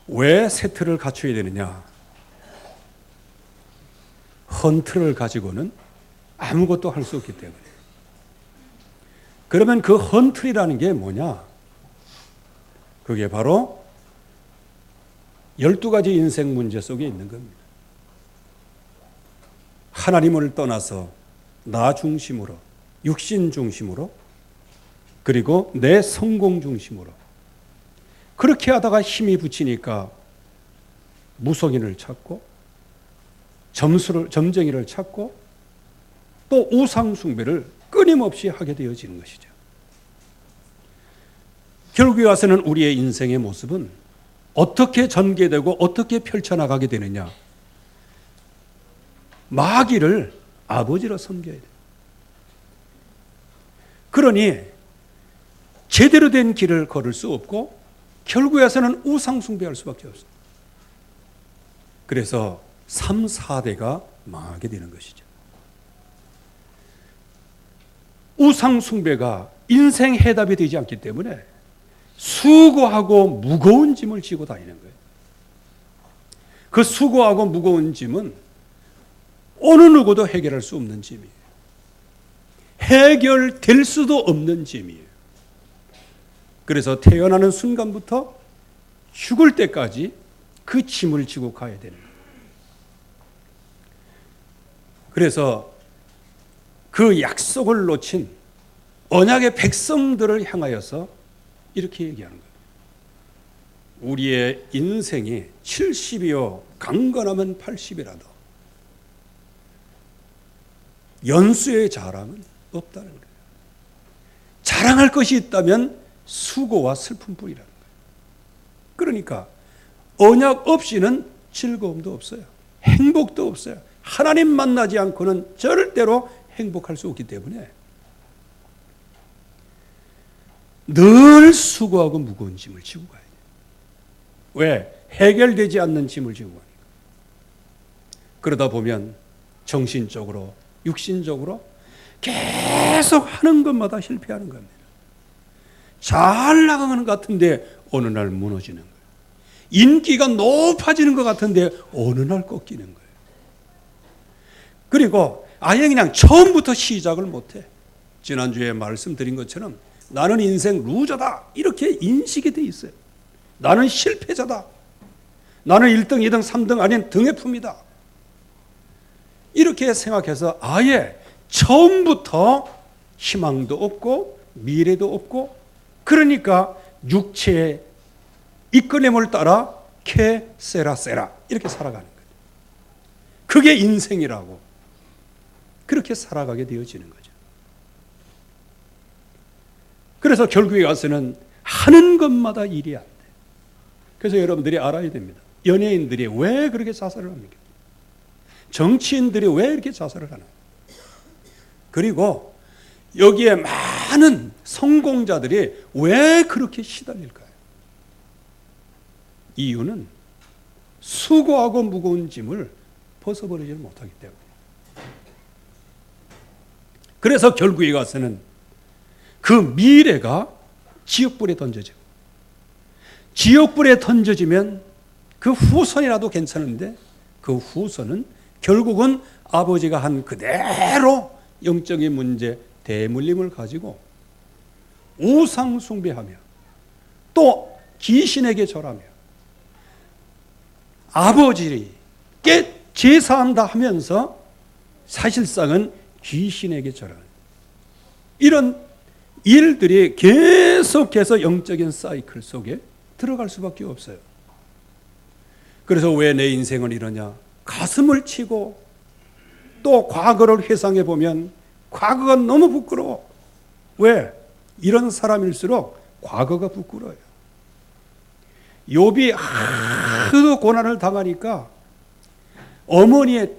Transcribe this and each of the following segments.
왜 새 틀을 갖춰야 되느냐? 헌 틀을 가지고는 아무것도 할 수 없기 때문에. 그러면 그 헌 틀이라는 게 뭐냐? 그게 바로 12가지 인생 문제 속에 있는 겁니다. 하나님을 떠나서 나 중심으로, 육신 중심으로, 그리고 내 성공 중심으로 그렇게 하다가 힘이 붙이니까 무속인을 찾고 점쟁이를 찾고 또 우상 숭배를 끊임없이 하게 되어지는 것이죠. 결국에 와서는 우리의 인생의 모습은 어떻게 전개되고 어떻게 펼쳐나가게 되느냐? 마귀를 아버지로 섬겨야 돼요. 그러니 제대로 된 길을 걸을 수 없고 결국에서는 우상 숭배할 수밖에 없어요. 그래서 3, 4대가 망하게 되는 것이죠. 우상 숭배가 인생 해답이 되지 않기 때문에 수고하고 무거운 짐을 지고 다니는 거예요. 그 수고하고 무거운 짐은 어느 누구도 해결할 수 없는 짐이에요. 해결될 수도 없는 짐이에요. 그래서 태어나는 순간부터 죽을 때까지 그 짐을 지고 가야 되는 거예요. 그래서 그 약속을 놓친 언약의 백성들을 향하여서 이렇게 얘기하는 거예요. 우리의 인생이 70이요 강건하면 80이라도 연수의 자랑은 없다는 거예요. 자랑할 것이 있다면 수고와 슬픔뿐이라는 거예요. 그러니까 언약 없이는 즐거움도 없어요. 행복도 없어요. 하나님 만나지 않고는 절대로 행복할 수 없기 때문에 늘 수고하고 무거운 짐을 지고 가야 돼요. 왜? 해결되지 않는 짐을 지고 가니까. 그러다 보면 정신적으로, 육신적으로 계속 하는 것마다 실패하는 겁니다. 잘 나가는 것 같은데 어느 날 무너지는 거예요. 인기가 높아지는 것 같은데 어느 날 꺾이는 거예요. 그리고 아예 그냥 처음부터 시작을 못해. 지난주에 말씀드린 것처럼 나는 인생 루저다 이렇게 인식이 돼 있어요. 나는 실패자다. 나는 1등, 2등, 3등 아닌 등에품이다. 이렇게 생각해서 아예 처음부터 희망도 없고 미래도 없고 그러니까 육체의 이끌림을 따라 세라 이렇게 살아가는 거예요. 그게 인생이라고 그렇게 살아가게 되어지는 거죠. 그래서 결국에 가서는 하는 것마다 일이 안 돼. 그래서 여러분들이 알아야 됩니다. 연예인들이 왜 그렇게 자살을 합니까? 정치인들이 왜 이렇게 자살을 하나? 그리고 여기에 많은 성공자들이 왜 그렇게 시달릴까요? 이유는 수고하고 무거운 짐을 벗어버리지 못하기 때문에. 그래서 결국에 가서는 그 미래가 지옥불에 던져지고 지옥불에 던져지면 그 후손이라도 괜찮은데 그 후손은 결국은 아버지가 한 그대로 영적인 문제 대물림을 가지고 우상 숭배하며 또 귀신에게 절하며 아버지께 제사한다 하면서 사실상은 귀신에게 절하는 이런 일들이 계속해서 영적인 사이클 속에 들어갈 수밖에 없어요. 그래서 왜 내 인생은 이러냐? 가슴을 치고 또 과거를 회상해 보면 과거가 너무 부끄러워. 왜? 이런 사람일수록 과거가 부끄러워요. 욥이 하도 고난을 당하니까 어머니의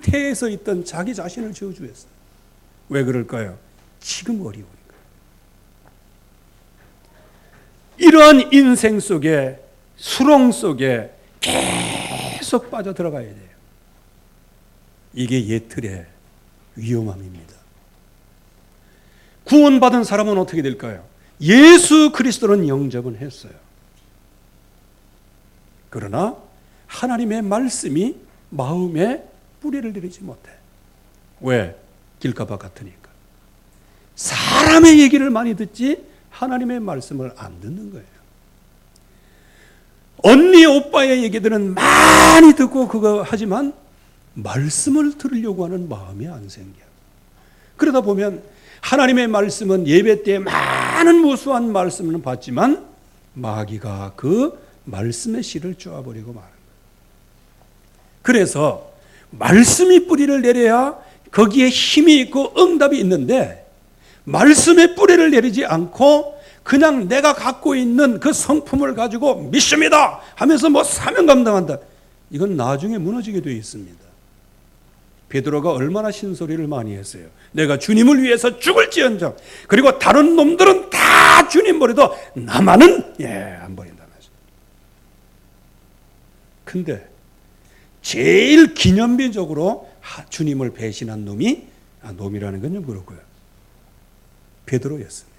태에서 있던 자기 자신을 저주했어요. 왜 그럴까요? 지금 어려우니까. 이러한 인생 속에 수렁 속에 계속 빠져들어가야 돼요. 이게 옛틀의 위험함입니다. 구원받은 사람은 어떻게 될까요? 예수 그리스도는 영접은 했어요. 그러나 하나님의 말씀이 마음에 뿌리를 내리지 못해. 왜? 길가봐 같으니까. 사람의 얘기를 많이 듣지 하나님의 말씀을 안 듣는 거예요. 언니 오빠의 얘기들은 많이 듣고 그거 하지만 말씀을 들으려고 하는 마음이 안 생겨. 그러다 보면 하나님의 말씀은 예배 때 많은 무수한 말씀을 받지만 마귀가 그 말씀의 씨를 쪼아버리고 마는 거예요. 그래서 말씀이 뿌리를 내려야 거기에 힘이 있고 응답이 있는데 말씀의 뿌리를 내리지 않고 그냥 내가 갖고 있는 그 성품을 가지고 믿습니다 하면서 뭐 사명 감당한다. 이건 나중에 무너지게 되어 있습니다. 베드로가 얼마나 신소리를 많이 했어요. 내가 주님을 위해서 죽을지언정. 그리고 다른 놈들은 다 주님 버려도 나만은 안 버린다. 근데 제일 기념비적으로 주님을 배신한 놈이 놈이라는 건 좀 그렇고요. 베드로였습니다.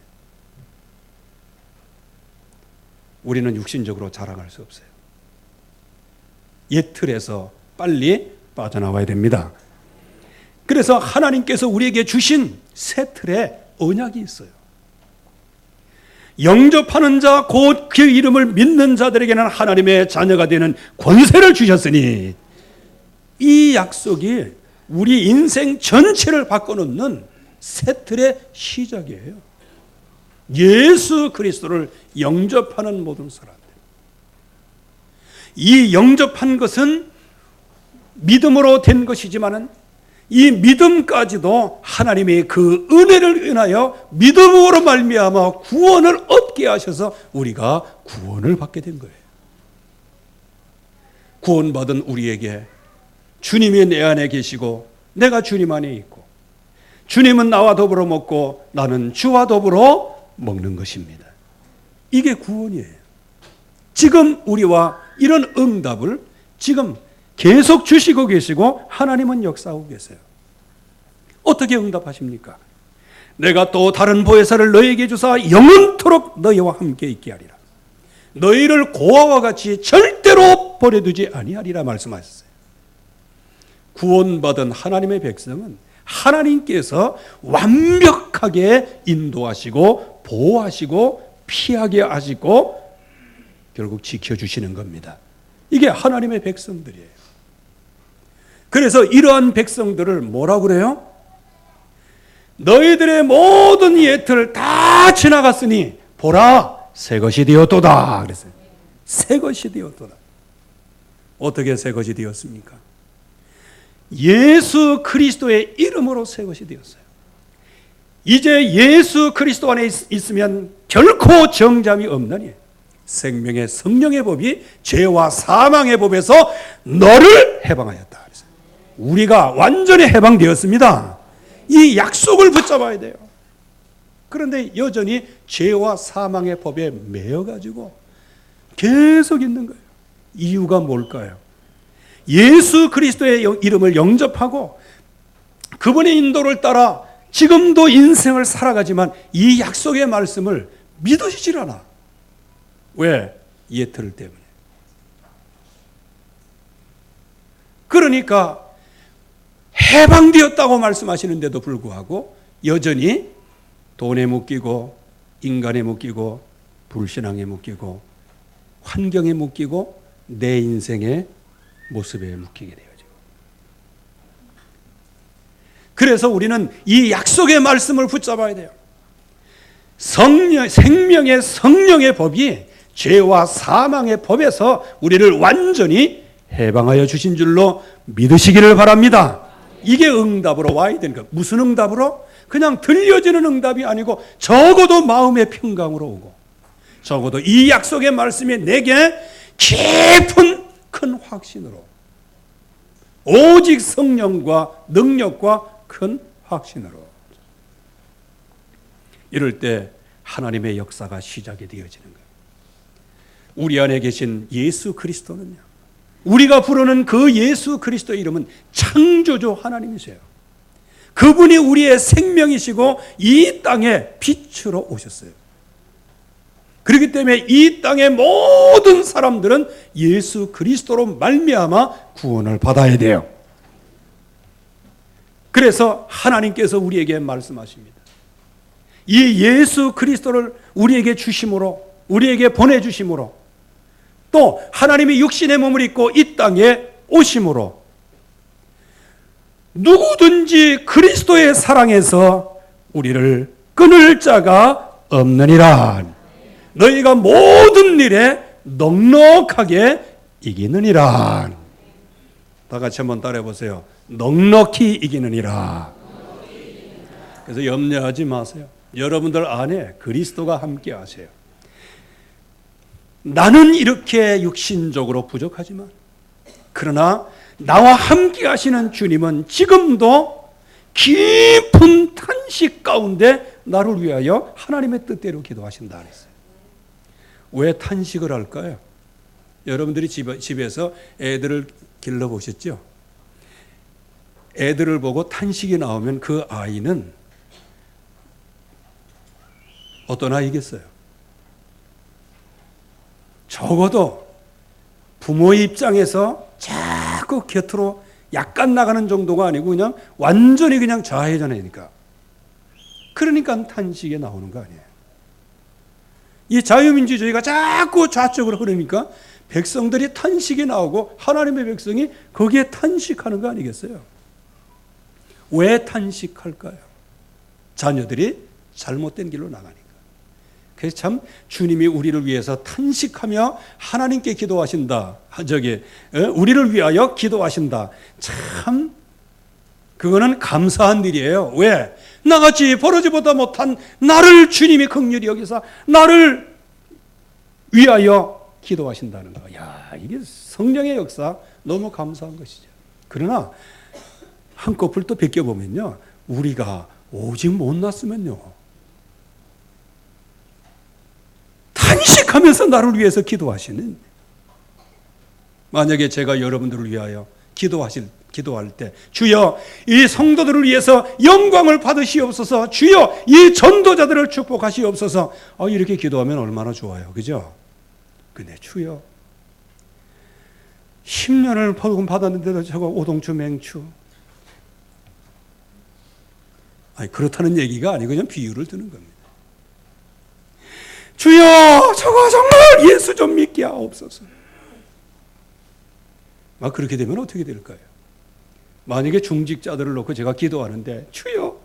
우리는 육신적으로 자랑할 수 없어요. 옛 틀에서 빨리 빠져나와야 됩니다. 그래서 하나님께서 우리에게 주신 새 틀에 언약이 있어요. 영접하는 자 곧 그 이름을 믿는 자들에게는 하나님의 자녀가 되는 권세를 주셨으니 이 약속이 우리 인생 전체를 바꿔놓는 새 틀의 시작이에요. 예수 그리스도를 영접하는 모든 사람들. 이 영접한 것은 믿음으로 된 것이지만은 이 믿음까지도 하나님이 그 은혜를 인하여 믿음으로 말미암아 구원을 얻게 하셔서 우리가 구원을 받게 된 거예요. 구원받은 우리에게 주님이 내 안에 계시고 내가 주님 안에 있고 주님은 나와 더불어 먹고 나는 주와 더불어 먹는 것입니다. 이게 구원이에요. 지금 우리와 이런 응답을 지금 계속 주시고 계시고 하나님은 역사하고 계세요. 어떻게 응답하십니까? 내가 또 다른 보혜사를 너희에게 주사 영원토록 너희와 함께 있게 하리라. 너희를 고아와 같이 절대로 버려두지 아니하리라 말씀하셨어요. 구원받은 하나님의 백성은 하나님께서 완벽하게 인도하시고 보호하시고 피하게 하시고 결국 지켜주시는 겁니다. 이게 하나님의 백성들이에요. 그래서 이러한 백성들을 뭐라고 그래요? 너희들의 모든 옛틀 다 지나갔으니 보라 새 것이 되었도다 그랬어요. 새 것이 되었도다. 어떻게 새 것이 되었습니까? 예수 그리스도의 이름으로 새 것이 되었어요. 이제 예수 그리스도 안에 있으면 결코 정잠이 없느니 생명의 성령의 법이 죄와 사망의 법에서 너를 해방하였다. 우리가 완전히 해방되었습니다. 이 약속을 붙잡아야 돼요. 그런데 여전히 죄와 사망의 법에 매여가지고 계속 있는 거예요. 이유가 뭘까요? 예수 그리스도의 이름을 영접하고 그분의 인도를 따라 지금도 인생을 살아가지만 이 약속의 말씀을 믿으시질 않아. 왜? 예틀 때문에. 그러니까 해방되었다고 말씀하시는데도 불구하고 여전히 돈에 묶이고 인간에 묶이고 불신앙에 묶이고 환경에 묶이고 내 인생의 모습에 묶이게 되어지고. 그래서 우리는 이 약속의 말씀을 붙잡아야 돼요. 생명의 성령의 법이 죄와 사망의 법에서 우리를 완전히 해방하여 주신 줄로 믿으시기를 바랍니다. 이게 응답으로 와야 되는 거예요. 무슨 응답으로? 그냥 들려지는 응답이 아니고 적어도 마음의 평강으로 오고 적어도 이 약속의 말씀이 내게 깊은 큰 확신으로 오직 성령과 능력과 큰 확신으로 이럴 때 하나님의 역사가 시작이 되어지는 거예요. 우리 안에 계신 예수 그리스도는요, 우리가 부르는 그 예수 그리스도의 이름은 창조주 하나님이세요. 그분이 우리의 생명이시고 이 땅에 빛으로 오셨어요. 그렇기 때문에 이 땅의 모든 사람들은 예수 그리스도로 말미암아 구원을 받아야 돼요. 그래서 하나님께서 우리에게 말씀하십니다. 이 예수 그리스도를 우리에게 주심으로, 우리에게 보내주심으로, 또 하나님이 육신의 몸을 입고 이 땅에 오심으로 누구든지 그리스도의 사랑에서 우리를 끊을 자가 없느니라. 너희가 모든 일에 넉넉하게 이기느니라. 다 같이 한번 따라해 보세요. 넉넉히 이기느니라. 그래서 염려하지 마세요. 여러분들 안에 그리스도가 함께 하세요. 나는 이렇게 육신적으로 부족하지만, 그러나 나와 함께 하시는 주님은 지금도 깊은 탄식 가운데 나를 위하여 하나님의 뜻대로 기도하신다 그랬어요. 왜 탄식을 할까요? 여러분들이 집에서 애들을 길러보셨죠? 애들을 보고 탄식이 나오면 그 아이는 어떤 아이겠어요? 적어도 부모의 입장에서 자꾸 곁으로 약간 나가는 정도가 아니고 그냥 완전히 그냥 좌회전하니까. 그러니까 탄식이 나오는 거 아니에요. 이 자유민주주의가 자꾸 좌쪽으로 흐르니까 백성들이 탄식이 나오고 하나님의 백성이 거기에 탄식하는 거 아니겠어요? 왜 탄식할까요? 자녀들이 잘못된 길로 나가니까. 그래서 참 주님이 우리를 위해서 탄식하며 하나님께 기도하신다. 우리를 위하여 기도하신다. 참 그거는 감사한 일이에요. 왜? 나같이 버러지보다 못한 나를 주님이 긍휼히 여기사 나를 위하여 기도하신다는 거. 야, 이게 성령의 역사 너무 감사한 것이죠. 그러나 한꺼풀 또 베껴보면요, 우리가 오직 못났으면요, 탄식하면서 나를 위해서 기도하시는, 만약에 제가 여러분들을 위하여 기도할 때 주여 이 성도들을 위해서 영광을 받으시옵소서, 주여 이 전도자들을 축복하시옵소서, 이렇게 기도하면 얼마나 좋아요. 그죠? 근데 주여 10년을 복음 받았는데도 저거 오동추 맹추. 아니, 그렇다는 얘기가 아니고 그냥 비유를 드는 겁니다. 주여 저거 정말 예수 좀 믿게 하옵소서. 그렇게 되면 어떻게 될까요? 만약에 중직자들을 놓고 제가 기도하는데 주여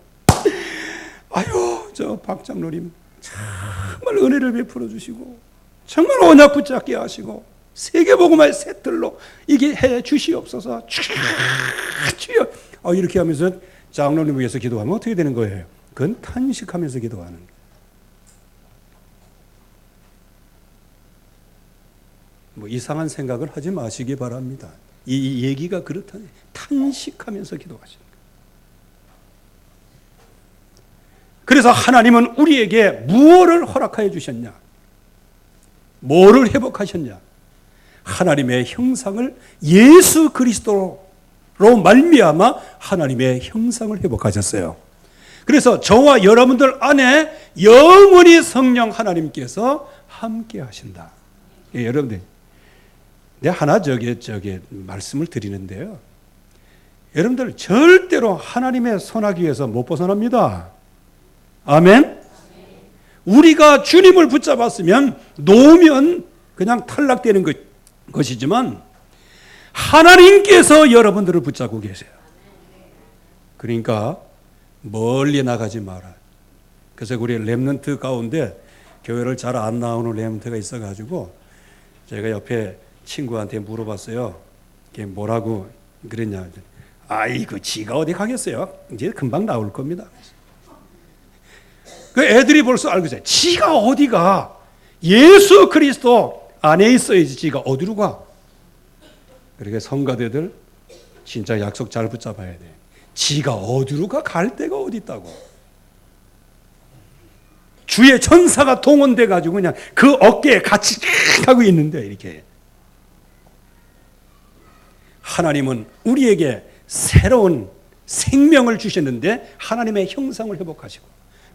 저 박 장로님 정말 은혜를 베풀어 주시고 정말 언약 붙잡게 하시고 세계복음화의 새틀로 이게 해 주시옵소서. 주여 이렇게 하면서 장로님 위해서 기도하면 어떻게 되는 거예요? 그건 탄식하면서 기도하는 거예요. 이상한 생각을 하지 마시기 바랍니다. 이 얘기가 그렇다네. 탄식하면서 기도하시는 거예요. 그래서 하나님은 우리에게 무엇을 허락하여 주셨냐? 뭐를 회복하셨냐? 하나님의 형상을 예수 그리스도로 말미암아 하나님의 형상을 회복하셨어요. 그래서 저와 여러분들 안에 영원히 성령 하나님께서 함께 하신다. 여러분들, 내가 하나 말씀을 드리는데요. 여러분들 절대로 하나님의 손아귀에서 못 벗어납니다. 아멘? 우리가 주님을 붙잡았으면 놓으면 그냥 탈락되는 것이지만 하나님께서 여러분들을 붙잡고 계세요. 그러니까 멀리 나가지 마라. 그래서 우리 렘넌트 가운데 교회를 잘 안 나오는 렘넌트가 있어가지고 제가 옆에 친구한테 물어봤어요. 걔 뭐라고 그랬냐. 아이고 지가 어디 가겠어요. 이제 금방 나올 겁니다. 그 애들이 벌써 알고 있어요. 지가 어디가. 예수 그리스도 안에 있어야지 지가 어디로 가. 그러니까 성가대들 진짜 약속 잘 붙잡아야 돼. 지가 어디로 갈 데가 어디 있다고. 주의 천사가 동원돼 가지고 그냥 그 어깨에 같이 하고 있는데 이렇게. 하나님은 우리에게 새로운 생명을 주셨는데 하나님의 형상을 회복하시고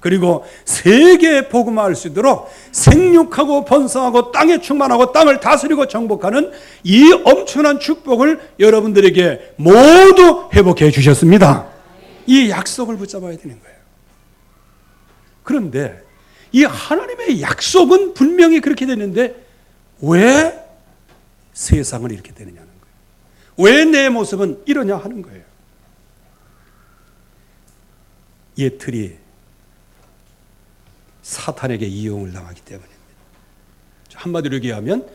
그리고 세계에 복음화할 수 있도록 생육하고 번성하고 땅에 충만하고 땅을 다스리고 정복하는 이 엄청난 축복을 여러분들에게 모두 회복해 주셨습니다. 이 약속을 붙잡아야 되는 거예요. 그런데 이 하나님의 약속은 분명히 그렇게 되는데 왜 세상은 이렇게 되느냐는 거예요. 왜 내 모습은 이러냐 하는 거예요. 예틀이 사탄에게 이용을 당하기 때문입니다. 한마디로 얘기하면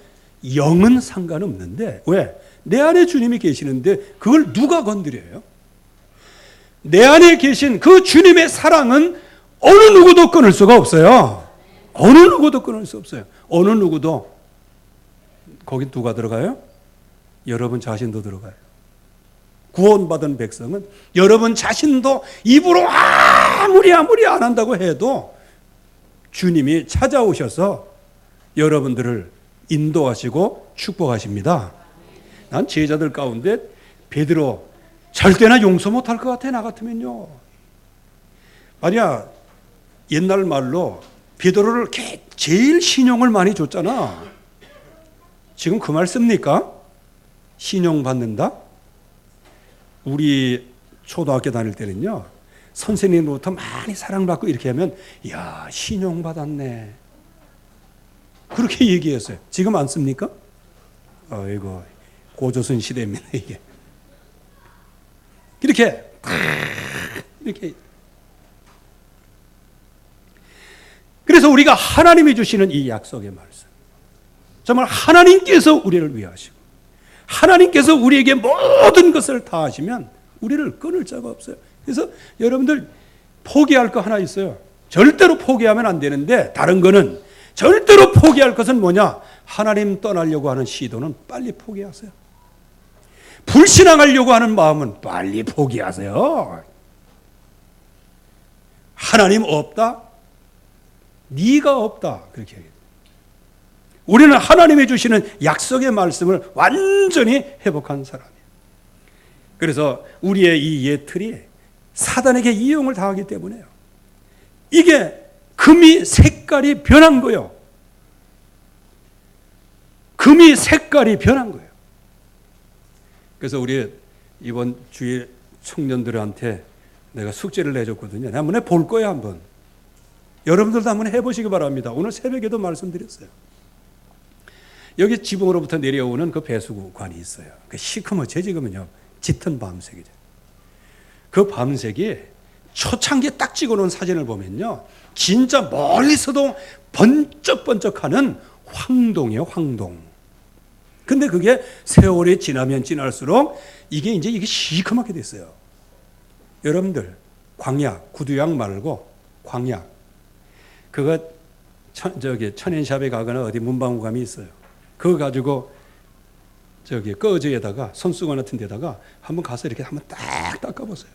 영은 상관없는데 왜? 내 안에 주님이 계시는데 그걸 누가 건드려요? 내 안에 계신 그 주님의 사랑은 어느 누구도 끊을 수가 없어요. 어느 누구도 끊을 수 없어요. 어느 누구도. 거기 누가 들어가요? 여러분 자신도 들어가요. 구원받은 백성은 여러분 자신도 입으로 아무리 안 한다고 해도 주님이 찾아오셔서 여러분들을 인도하시고 축복하십니다. 난 제자들 가운데 베드로 절대나 용서 못할 것 같아. 나 같으면요. 만약 옛날 말로 베드로를 제일 신용을 많이 줬잖아. 지금 그 말 씁니까? 신용받는다? 우리 초등학교 다닐 때는요, 선생님으로부터 많이 사랑받고 이렇게 하면, 이야, 신용받았네. 그렇게 얘기했어요. 지금 안 씁니까? 이거 고조선 시대입니다, 이게. 이렇게. 그래서 우리가 하나님이 주시는 이 약속의 말씀. 정말 하나님께서 우리를 위하시고, 하나님께서 우리에게 모든 것을 다 하시면 우리를 끊을 자가 없어요. 그래서 여러분들 포기할 거 하나 있어요. 절대로 포기하면 안 되는데, 다른 거는 절대로 포기할 것은 뭐냐? 하나님 떠나려고 하는 시도는 빨리 포기하세요. 불신앙하려고 하는 마음은 빨리 포기하세요. 하나님 없다? 네가 없다. 그렇게 얘기해요. 우리는 하나님이 주시는 약속의 말씀을 완전히 회복한 사람이에요. 그래서 우리의 이 예틀이 사단에게 이용을 당하기 때문에요. 이게 금이 색깔이 변한 거예요. 금이 색깔이 변한 거예요. 그래서 우리 이번 주일 청년들한테 내가 숙제를 내줬거든요. 내가 한번 볼 거예요, 한번. 여러분들도 한번 해보시기 바랍니다. 오늘 새벽에도 말씀드렸어요. 여기 지붕으로부터 내려오는 그 배수관이 있어요. 그 시커멓죠, 지금은요. 짙은 밤색이죠. 그 밤색이 초창기에 딱 찍어놓은 사진을 보면요, 진짜 멀리서도 번쩍번쩍하는 황동이에요, 황동. 근데 그게 세월이 지나면 지날수록 이게 시커멓게 됐어요. 여러분들, 광약, 구두약 말고 광약. 그거 천연샵에 가거나 어디 문방구감이 있어요. 그거 가지고 꺼즈에다가 손수건 같은 데다가 한번 가서 이렇게 한번 딱 닦아보세요.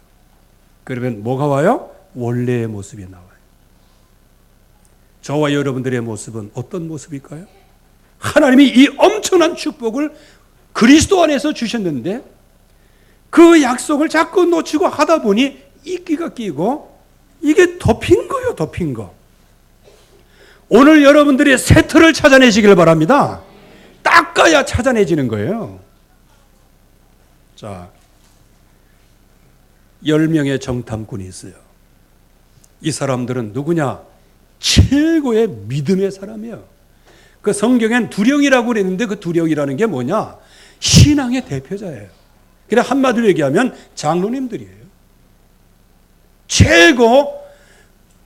그러면 뭐가 와요? 원래의 모습이 나와요. 저와 여러분들의 모습은 어떤 모습일까요? 하나님이 이 엄청난 축복을 그리스도 안에서 주셨는데 그 약속을 자꾸 놓치고 하다 보니 이끼가 끼고 이게 덮인 거예요, 덮인 거. 오늘 여러분들이 새 틀을 찾아내시길 바랍니다. 닦아야 찾아내지는 거예요. 자, 10명의 정탐꾼이 있어요. 이 사람들은 누구냐? 최고의 믿음의 사람이에요. 그 성경엔 두령이라고 그랬는데 그 두령이라는 게 뭐냐? 신앙의 대표자예요. 그래 한마디로 얘기하면 장로님들이에요. 최고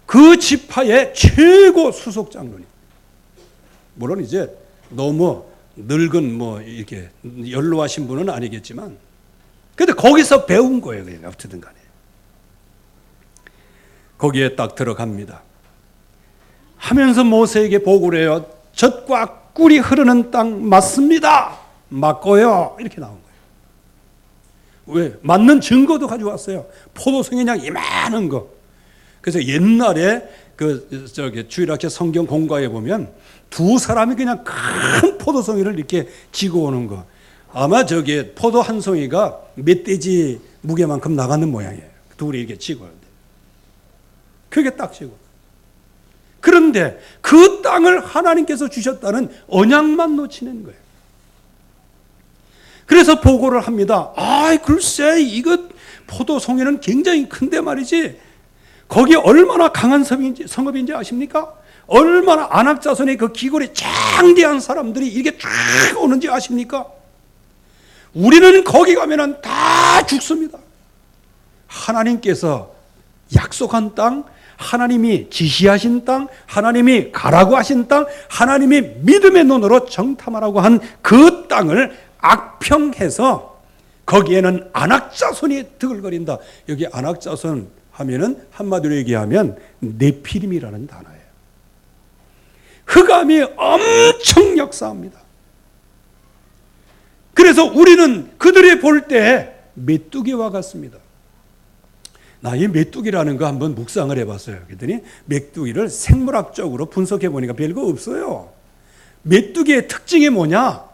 그 지파의 최고 수석 장로님. 물론 이제 너무 늙은 이렇게 연로하신 분은 아니겠지만, 근데 거기서 배운 거예요. 그냥 어쨌든 간에 거기에 딱 들어갑니다. 하면서 모세에게 보고를 해요. 젖과 꿀이 흐르는 땅 맞습니다. 맞고요. 이렇게 나온 거예요. 왜? 맞는 증거도 가져왔어요. 포도송이 그냥 이만한 거. 그래서 옛날에 주일학교 성경 공과에 보면 두 사람이 그냥 큰 포도송이를 이렇게 지고 오는 거. 아마 포도 한 송이가 멧돼지 무게만큼 나가는 모양이에요. 둘이 이렇게 지고 오는데. 그게 딱 지고. 그런데 그 땅을 하나님께서 주셨다는 언약만 놓치는 거예요. 그래서 보고를 합니다. 글쎄 이거 포도송이는 굉장히 큰데 말이지, 거기 얼마나 강한 성읍인지 아십니까? 얼마나 안악자손의 그 기골이 장대한 사람들이 이렇게 쫙 오는지 아십니까? 우리는 거기 가면은 다 죽습니다. 하나님께서 약속한 땅, 하나님이 지시하신 땅, 하나님이 가라고 하신 땅, 하나님이 믿음의 눈으로 정탐하라고 한 그 땅을 악평해서 거기에는 안악자손이 드글거린다. 여기 안악자손 하면은 한마디로 얘기하면 네피림이라는 단어예요. 흑암이 엄청 역사합니다. 그래서 우리는 그들이 볼 때 메뚜기와 같습니다. 나 이 메뚜기라는 거 한번 묵상을 해봤어요. 그랬더니 메뚜기를 생물학적으로 분석해 보니까 별거 없어요. 메뚜기의 특징이 뭐냐?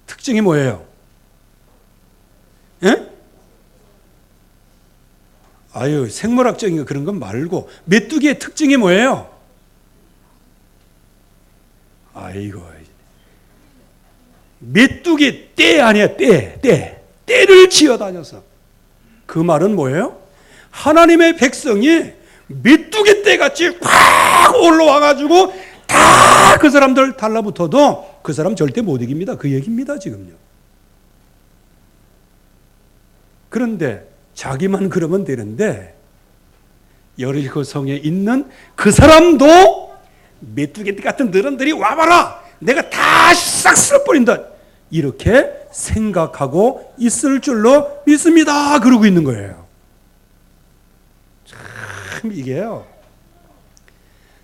특징이 뭐예요? 예? 생물학적인 거 그런 건 말고 메뚜기의 특징이 뭐예요? 메뚜기 떼 아니야, 떼를 지어 다녀서. 그 말은 뭐예요? 하나님의 백성이 메뚜기 떼같이 확 올라와가지고 다 그 사람들 달라붙어도 그 사람 절대 못 이깁니다. 그 얘기입니다, 지금요. 그런데 자기만 그러면 되는데 여리고 성에 있는 그 사람도 메뚜기 같은 너런들이 와봐라, 내가 다 싹 쓸어버린다, 이렇게 생각하고 있을 줄로 믿습니다. 그러고 있는 거예요. 참 이게요,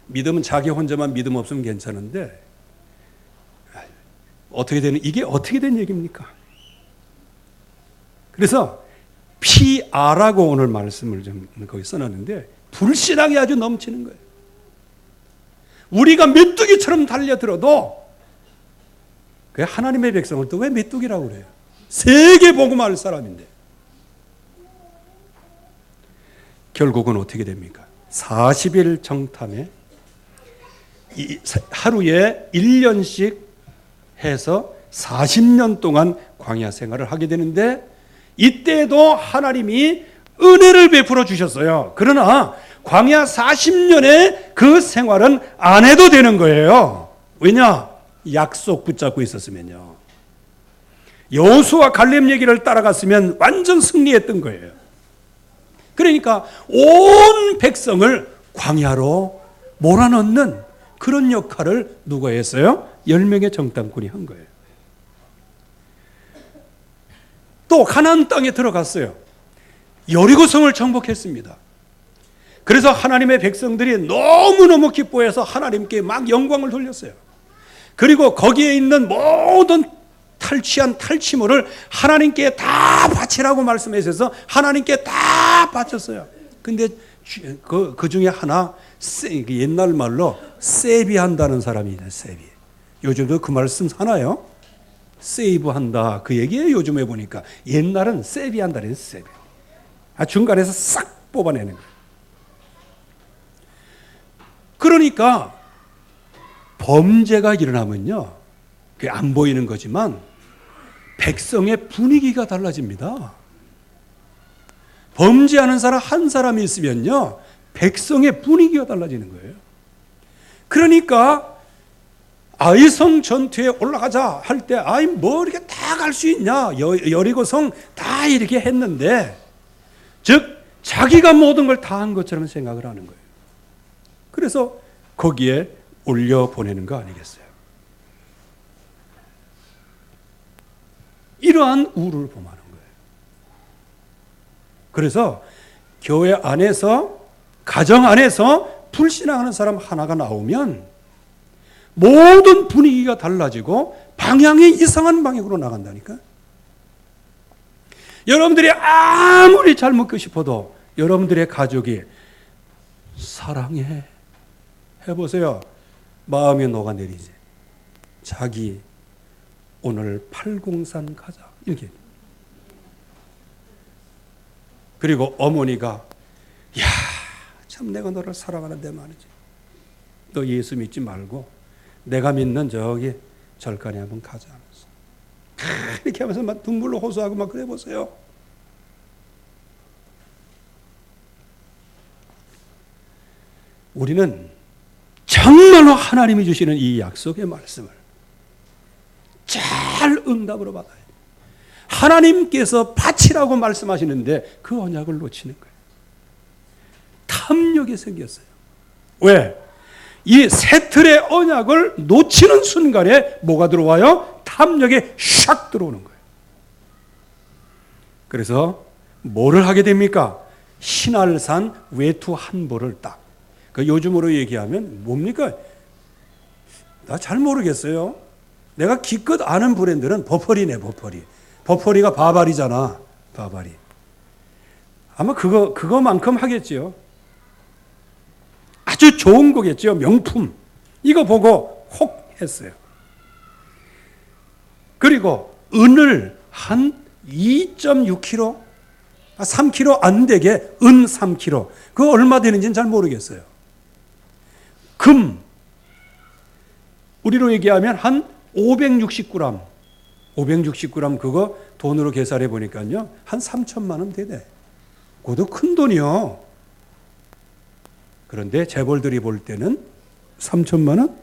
믿음은 자기 혼자만 믿음 없으면 괜찮은데 이게 어떻게 된 얘기입니까? 그래서 PR라고 오늘 말씀을 좀 거기 써놨는데 불신앙이 아주 넘치는 거예요. 우리가 메뚜기처럼 달려들어도 하나님의 백성을 또 왜 메뚜기라고 그래요? 세계 복음할 사람인데. 결국은 어떻게 됩니까? 40일 정탐에 하루에 1년씩 해서 40년 동안 광야 생활을 하게 되는데, 이때도 하나님이 은혜를 베풀어 주셨어요. 그러나 광야 40년의 그 생활은 안 해도 되는 거예요. 왜냐? 약속 붙잡고 있었으면요. 여호수아 갈렙 얘기를 따라갔으면 완전 승리했던 거예요. 그러니까 온 백성을 광야로 몰아넣는 그런 역할을 누가 했어요? 10명의 정탐꾼이 한 거예요. 또 가나안 땅에 들어갔어요. 여리고성을 정복했습니다. 그래서 하나님의 백성들이 너무너무 기뻐해서 하나님께 막 영광을 돌렸어요. 그리고 거기에 있는 모든 탈취한 탈취물을 하나님께 다 바치라고 말씀하셔서 하나님께 다 바쳤어요. 근데 그 중에 하나, 옛날 말로 세비한다는 사람이 있어요. 세비. 요즘도 그 말씀 하나요? 세이브한다, 그 얘기예요. 요즘에 보니까. 옛날은 세비한다 그래서 세비. 중간에서 싹 뽑아내는 거예요. 그러니까 범죄가 일어나면요, 그게 안 보이는 거지만 백성의 분위기가 달라집니다. 범죄하는 사람 한 사람이 있으면요, 백성의 분위기가 달라지는 거예요. 그러니까 아이성 전투에 올라가자 할 때, 뭐 이렇게 다 갈 수 있냐, 여리고성 다 이렇게 했는데, 즉 자기가 모든 걸 다 한 것처럼 생각을 하는 거예요. 그래서 거기에 올려 보내는 거 아니겠어요? 이러한 우를 범하는 거예요. 그래서 교회 안에서, 가정 안에서 불신앙하는 사람 하나가 나오면 모든 분위기가 달라지고 방향이 이상한 방향으로 나간다니까. 여러분들이 아무리 잘 먹고 싶어도 여러분들의 가족이 사랑해 해보세요. 마음이 녹아내리지. 자기 오늘 팔공산 가자 이렇게. 그리고 어머니가 야, 참 내가 너를 사랑하는데 말이지. 너 예수 믿지 말고 내가 믿는 저기 절간에 한번 가자 하면서 이렇게 하면서 막 눈물로 호소하고 막 그래 보세요. 우리는 정말로 하나님이 주시는 이 약속의 말씀을 잘 응답으로 받아야 돼요. 하나님께서 바치라고 말씀하시는데 그 언약을 놓치는 거예요. 탐욕이 생겼어요. 왜? 이 새 틀의 언약을 놓치는 순간에 뭐가 들어와요? 탐욕이 샥 들어오는 거예요. 그래서 뭐를 하게 됩니까? 신할산 외투 한 벌을 딱. 그 요즘으로 얘기하면 뭡니까? 나 잘 모르겠어요. 내가 기껏 아는 브랜드는 버퍼리네, 버퍼리. 버퍼리가 바바리잖아, 바바리. 아마 그거만큼 하겠지요. 아주 좋은 거겠죠, 명품. 이거 보고 혹 했어요. 그리고 은을 한 2.6kg, 3kg 안 되게 은 3kg. 그거 얼마 되는지는 잘 모르겠어요. 금, 우리로 얘기하면 한 560g. 560g 그거 돈으로 계산해 보니까요. 한 3천만 원 되네. 그것도 큰 돈이요. 그런데 재벌들이 볼 때는 3천만 원?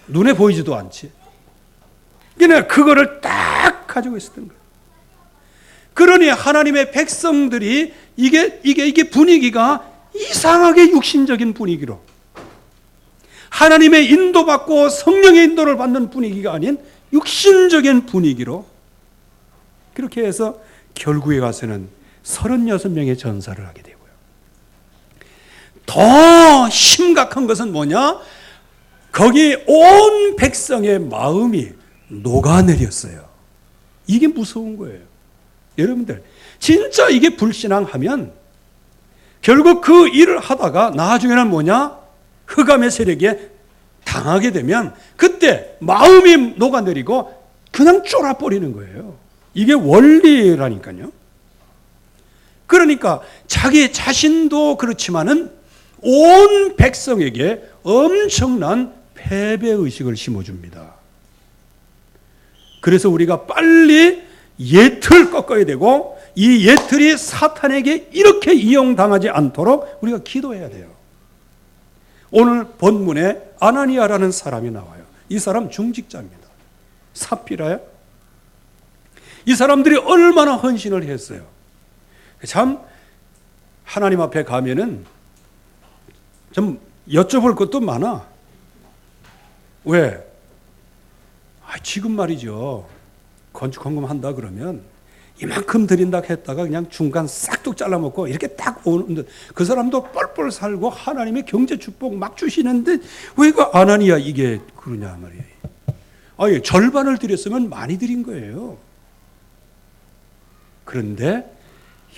눈에 보이지도 않지. 그러니까 그거를 딱 가지고 있었던 거예요. 그러니 하나님의 백성들이 이게 분위기가 이상하게 육신적인 분위기로 하나님의 인도받고 성령의 인도를 받는 분위기가 아닌 육신적인 분위기로 그렇게 해서 결국에 가서는 36명의 전사를 하게 되고요. 더 심각한 것은 뭐냐? 거기 온 백성의 마음이 녹아내렸어요. 이게 무서운 거예요. 여러분들 진짜 이게 불신앙하면 결국 그 일을 하다가 나중에는 뭐냐? 흑암의 세력에 당하게 되면 그때 마음이 녹아내리고 그냥 쫄아버리는 거예요. 이게 원리라니까요. 그러니까 자기 자신도 그렇지만은 온 백성에게 엄청난 패배의식을 심어줍니다. 그래서 우리가 빨리 예틀 꺾어야 되고 이 예틀이 사탄에게 이렇게 이용당하지 않도록 우리가 기도해야 돼요. 오늘 본문에 아나니아라는 사람이 나와요. 이 사람 중직자입니다. 삽비라요. 이 사람들이 얼마나 헌신을 했어요. 참 하나님 앞에 가면은 좀 여쭤볼 것도 많아. 왜? 지금 말이죠. 건축헌금 한다 그러면 이만큼 드린다 했다가 그냥 중간 싹둑 잘라먹고 이렇게 딱 오는데 그 사람도 뻘뻘 살고 하나님의 경제 축복 막 주시는데 왜 그 아나니아 이게 그러냐 말이에요. 절반을 드렸으면 많이 드린 거예요. 그런데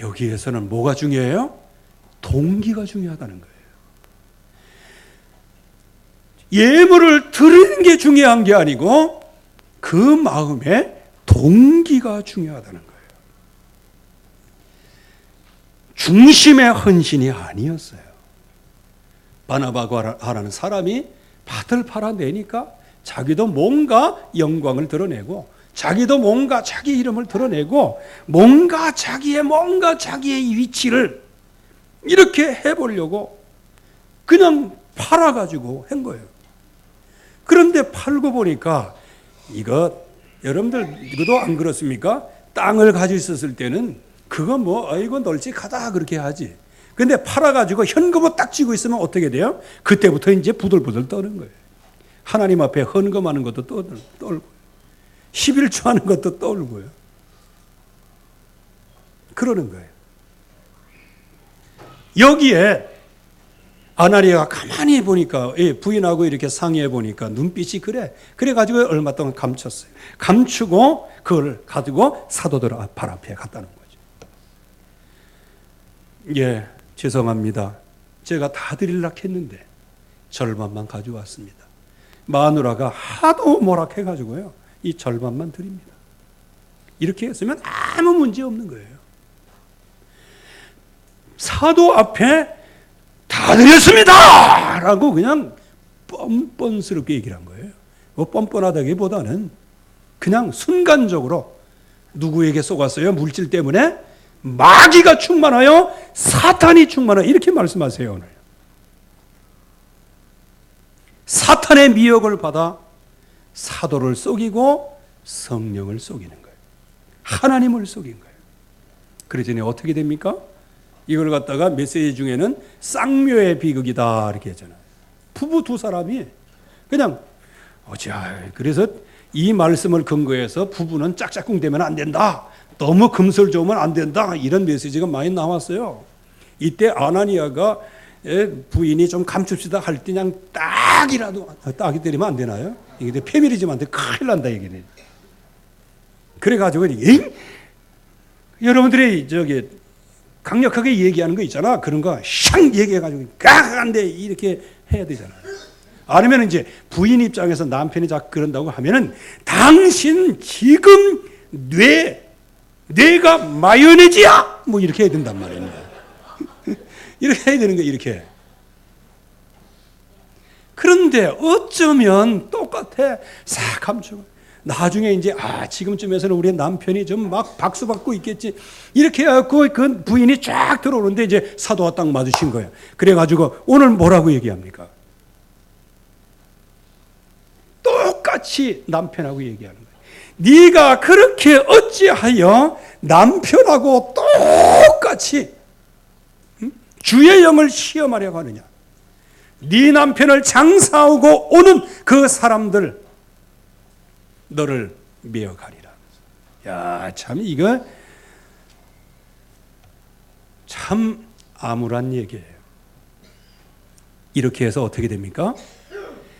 여기에서는 뭐가 중요해요? 동기가 중요하다는 거예요. 예물을 드리는 게 중요한 게 아니고 그 마음에 동기가 중요하다는 거예요. 중심의 헌신이 아니었어요. 바나바라는 사람이 밭을 팔아내니까 자기도 뭔가 영광을 드러내고 자기도 뭔가 자기 이름을 드러내고 뭔가 자기의 위치를 이렇게 해보려고 그냥 팔아가지고 한 거예요. 그런데 팔고 보니까 여러분들 이거도 안 그렇습니까? 땅을 가지고 있었을 때는 그거 이거 널찍하다 그렇게 하지. 근데 팔아가지고 현금을 딱 쥐고 있으면 어떻게 돼요? 그때부터 이제 부들부들 떠는 거예요. 하나님 앞에 헌금하는 것도 떨고 11조 하는 것도 떨고요. 그러는 거예요. 여기에 아나니아가 가만히 보니까 부인하고 이렇게 상의해 보니까 눈빛이 그래가지고 얼마 동안 감췄어요. 감추고 그걸 가지고 사도들 발 앞에 갖다 놓은 거죠. 죄송합니다. 제가 다 드리려고 했는데 절반만 가져왔습니다. 마누라가 하도 모락해가지고요. 이 절반만 드립니다. 이렇게 했으면 아무 문제 없는 거예요. 사도 앞에 다 다 드렸습니다! 라고 그냥 뻔뻔스럽게 얘기를 한 거예요. 뻔뻔하다기보다는 그냥 순간적으로 누구에게 속았어요? 물질 때문에? 마귀가 충만하여 사탄이 충만하여 이렇게 말씀하세요. 오늘 사탄의 미혹을 받아 사도를 속이고 성령을 속이는 거예요. 하나님을 속인 거예요. 그러더니 어떻게 됩니까? 이걸 갖다가 메시지 중에는 쌍묘의 비극이다 이렇게 했잖아요. 부부 두 사람이 그냥 그래서 이 말씀을 근거해서 부부는 짝짝꿍 되면 안 된다. 너무 금슬 좋으면 안 된다. 이런 메시지가 많이 나왔어요. 이때 아나니아가 부인이 좀 감춥시다 할 때 그냥 딱이 때리면 안 되나요? 이게 페미니즘한테 큰일 난다 이게. 그래가지고 여러분들이 강력하게 얘기하는 거 있잖아. 그런 거 샹 얘기해가지고 안 돼 이렇게 해야 되잖아요. 아니면 이제 부인 입장에서 남편이 자꾸 그런다고 하면은 당신 지금 뇌가 마요네즈야? 뭐 이렇게 해야 된단 말이에요. 이렇게 해야 되는 거예요. 이렇게. 그런데 어쩌면 똑같아. 싹 감추고. 나중에 이제 지금쯤에서는 우리 남편이 좀 막 박수 받고 있겠지. 이렇게 해갖고 그 부인이 쫙 들어오는데 이제 사도가 딱 맞으신 거예요. 그래가지고 오늘 뭐라고 얘기합니까? 똑같이 남편하고 얘기하는 거예요. 네가 그렇게 어찌하여 남편하고 똑같이 주의 영을 시험하려고 하느냐. 네 남편을 장사하고 오는 그 사람들 너를 미워하리라. 야, 참 이거 참 암울한 얘기예요. 이렇게 해서 어떻게 됩니까?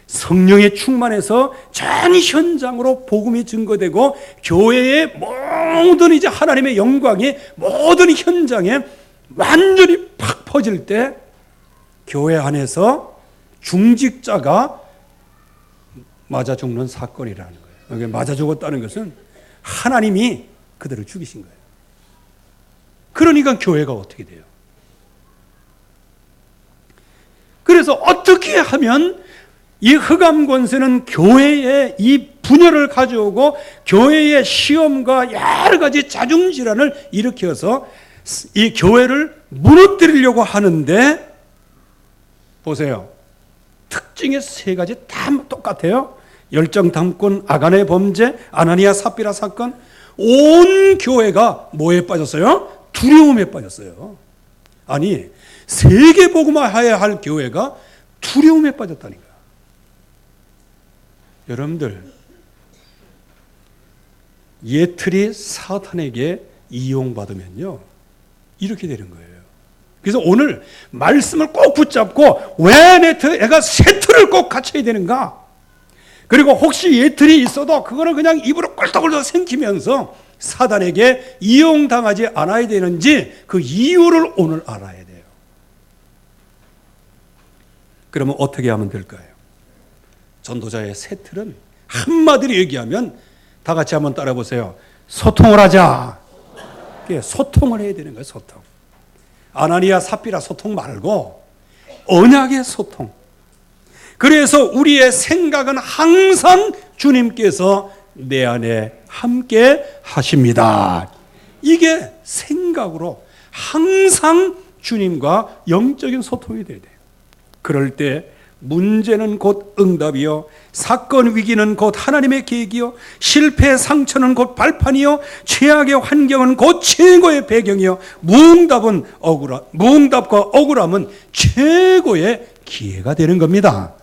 성령의 충만해서 전 현장으로 복음이 증거되고 교회의 모든 이제 하나님의 영광이 모든 현장에 완전히 팍 퍼질 때 교회 안에서 중직자가 맞아 죽는 사건이라는 거예요. 여기 맞아 죽었다는 것은 하나님이 그들을 죽이신 거예요. 그러니까 교회가 어떻게 돼요? 그래서 어떻게 하면 이 흑암 권세는 교회에 이 분열을 가져오고 교회의 시험과 여러 가지 자중질환을 일으켜서 이 교회를 무너뜨리려고 하는데 보세요. 특징의 세 가지 다 똑같아요. 열정 담권, 아간의 범죄, 아나니아 삽비라 사건. 온 교회가 뭐에 빠졌어요? 두려움에 빠졌어요. 아니 세계 복음화해야 할 교회가 두려움에 빠졌다니까. 여러분들 예틀이 사탄에게 이용받으면요 이렇게 되는 거예요. 그래서 오늘 말씀을 꼭 붙잡고 왜 애가 세 틀을 꼭 갖춰야 되는가? 그리고 혹시 예틀이 있어도 그거는 그냥 입으로 꼴떡꼴떡 생기면서 사단에게 이용당하지 않아야 되는지 그 이유를 오늘 알아야 돼요. 그러면 어떻게 하면 될까요? 전도자의 세 틀은 한마디로 얘기하면 다 같이 한번 따라 보세요. 소통을 하자. 소통을 해야 되는 거예요. 소통. 아나니아 삽비라 소통 말고 언약의 소통. 그래서 우리의 생각은 항상 주님께서 내 안에 함께 하십니다. 이게 생각으로 항상 주님과 영적인 소통이 돼야 돼요. 그럴 때 문제는 곧 응답이요, 사건 위기는 곧 하나님의 계획이요, 실패 상처는 곧 발판이요, 최악의 환경은 곧 최고의 배경이요, 무응답과 억울함은 최고의 기회가 되는 겁니다.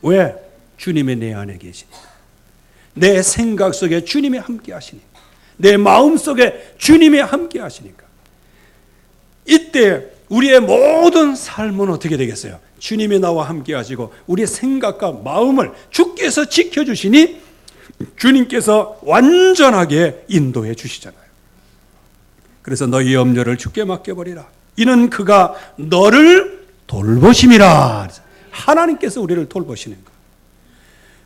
왜? 주님이 내 안에 계시니까. 내 생각 속에 주님이 함께 하시니까. 내 마음 속에 주님이 함께 하시니까. 이때 우리의 모든 삶은 어떻게 되겠어요? 주님이 나와 함께 하시고 우리의 생각과 마음을 주께서 지켜주시니 주님께서 완전하게 인도해 주시잖아요. 그래서 너희 염려를 주께 맡겨버리라. 이는 그가 너를 돌보심이라. 하나님께서 우리를 돌보시는 것.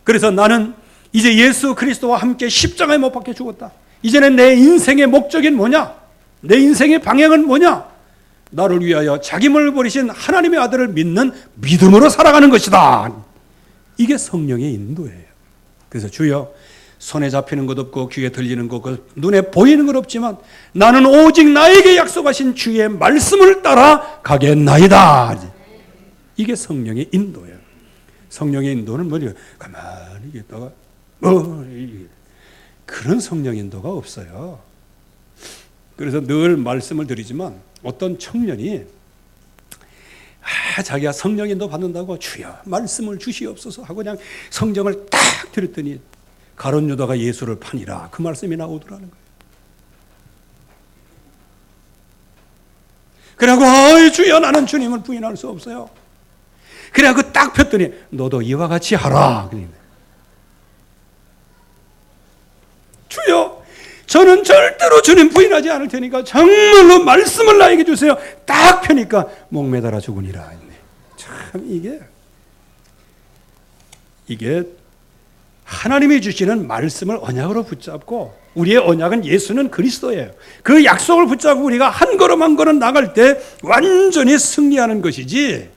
그래서 나는 이제 예수 그리스도와 함께 십자가에 못 박혀 죽었다. 이제는 내 인생의 목적은 뭐냐? 내 인생의 방향은 뭐냐? 나를 위하여 자기 몸을 버리신 하나님의 아들을 믿는 믿음으로 살아가는 것이다. 이게 성령의 인도예요. 그래서 주여, 손에 잡히는 것 없고 귀에 들리는 것 없고 눈에 보이는 것 없지만 나는 오직 나에게 약속하신 주의 말씀을 따라 가겠나이다. 이게 성령의 인도예요. 성령의 인도는 뭐냐? 가만히 있다가 그런 성령 인도가 없어요. 그래서 늘 말씀을 드리지만 어떤 청년이 자기가 성령 인도 받는다고 주여 말씀을 주시옵소서 하고 그냥 성경을 딱 들었더니 가룟 유다가 예수를 파니라 그 말씀이 나오더라는 거예요. 그래갖고 아이 주여 나는 주님을 부인할 수 없어요. 그래갖고 딱 폈더니 너도 이와 같이 하라. 주여 저는 절대로 주님 부인하지 않을 테니까 정말로 말씀을 나에게 주세요. 딱 펴니까 목매달아 죽으니라. 참 이게 하나님이 주시는 말씀을 언약으로 붙잡고 우리의 언약은 예수는 그리스도예요. 그 약속을 붙잡고 우리가 한 걸음 한 걸음 나갈 때 완전히 승리하는 것이지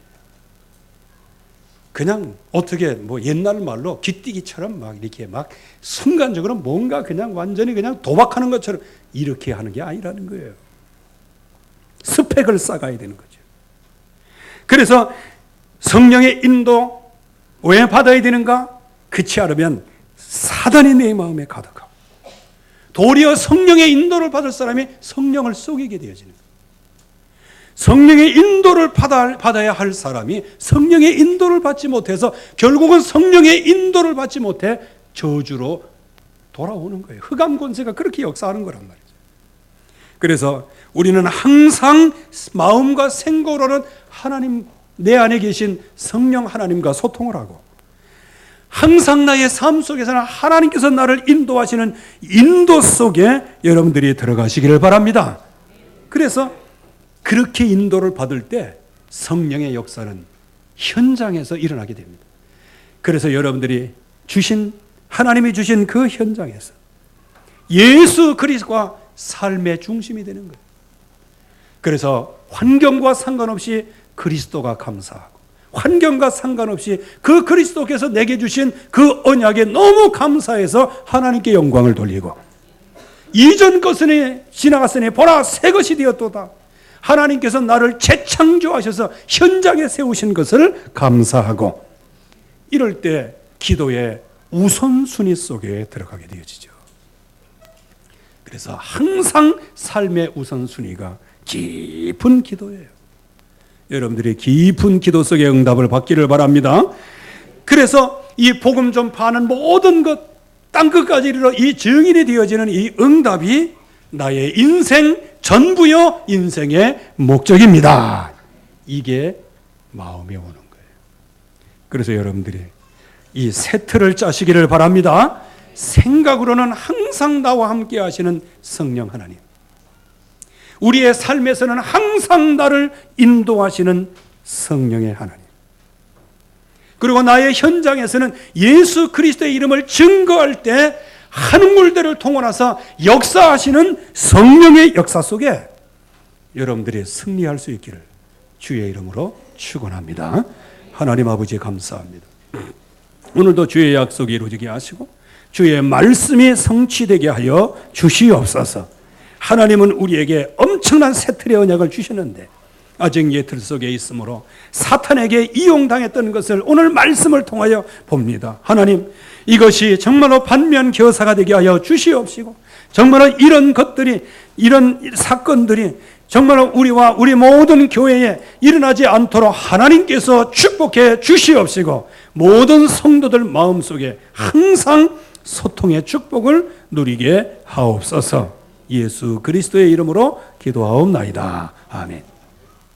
그냥 어떻게 뭐 옛날 말로 쥐뛰기처럼 막 이렇게 막 순간적으로 뭔가 그냥 완전히 그냥 도박하는 것처럼 이렇게 하는 게 아니라는 거예요. 스펙을 쌓아야 되는 거죠. 그래서 성령의 인도 왜 받아야 되는가? 그렇지 않으면 사단이 내 마음에 가득하고 도리어 성령의 인도를 받을 사람이 성령을 속이게 되어지는 거예요. 성령의 인도를 받아야 할 사람이 성령의 인도를 받지 못해서 결국은 성령의 인도를 받지 못해 저주로 돌아오는 거예요. 흑암 권세가 그렇게 역사하는 거란 말이죠. 그래서 우리는 항상 마음과 생각으로는 하나님 내 안에 계신 성령 하나님과 소통을 하고 항상 나의 삶 속에서는 하나님께서 나를 인도하시는 인도 속에 여러분들이 들어가시기를 바랍니다. 그래서 그렇게 인도를 받을 때 성령의 역사는 현장에서 일어나게 됩니다. 그래서 여러분들이 하나님이 주신 그 현장에서 예수 그리스도가 삶의 중심이 되는 거예요. 그래서 환경과 상관없이 그리스도가 감사하고 환경과 상관없이 그 그리스도께서 내게 주신 그 언약에 너무 감사해서 하나님께 영광을 돌리고 이전 것은 지나갔으니 보라 새 것이 되었도다. 하나님께서 나를 재창조하셔서 현장에 세우신 것을 감사하고 이럴 때 기도의 우선순위 속에 들어가게 되어지죠. 그래서 항상 삶의 우선순위가 깊은 기도예요. 여러분들이 깊은 기도 속에 응답을 받기를 바랍니다. 그래서 이 복음 전파하는 모든 것, 땅끝까지 이르러 이 증인이 되어지는 이 응답이 나의 인생 전부요 인생의 목적입니다. 이게 마음에 오는 거예요. 그래서 여러분들이 이 세트를 짜시기를 바랍니다. 생각으로는 항상 나와 함께 하시는 성령 하나님, 우리의 삶에서는 항상 나를 인도하시는 성령의 하나님, 그리고 나의 현장에서는 예수 그리스도의 이름을 증거할 때 한 물대를 통원하사 역사하시는 성령의 역사 속에 여러분들이 승리할 수 있기를 주의 이름으로 축원합니다. 하나님 아버지 감사합니다. 오늘도 주의 약속이 이루어지게 하시고 주의 말씀이 성취되게 하여 주시옵소서. 하나님은 우리에게 엄청난 새 틀의 언약을 주셨는데 아직 옛틀 속에 있으므로 사탄에게 이용당했던 것을 오늘 말씀을 통하여 봅니다. 하나님, 이것이 정말로 반면교사가 되게 하여 주시옵시고 정말로 이런 것들이, 이런 사건들이 정말로 우리와 우리 모든 교회에 일어나지 않도록 하나님께서 축복해 주시옵시고 모든 성도들 마음속에 항상 소통의 축복을 누리게 하옵소서. 예수 그리스도의 이름으로 기도하옵나이다. 아멘.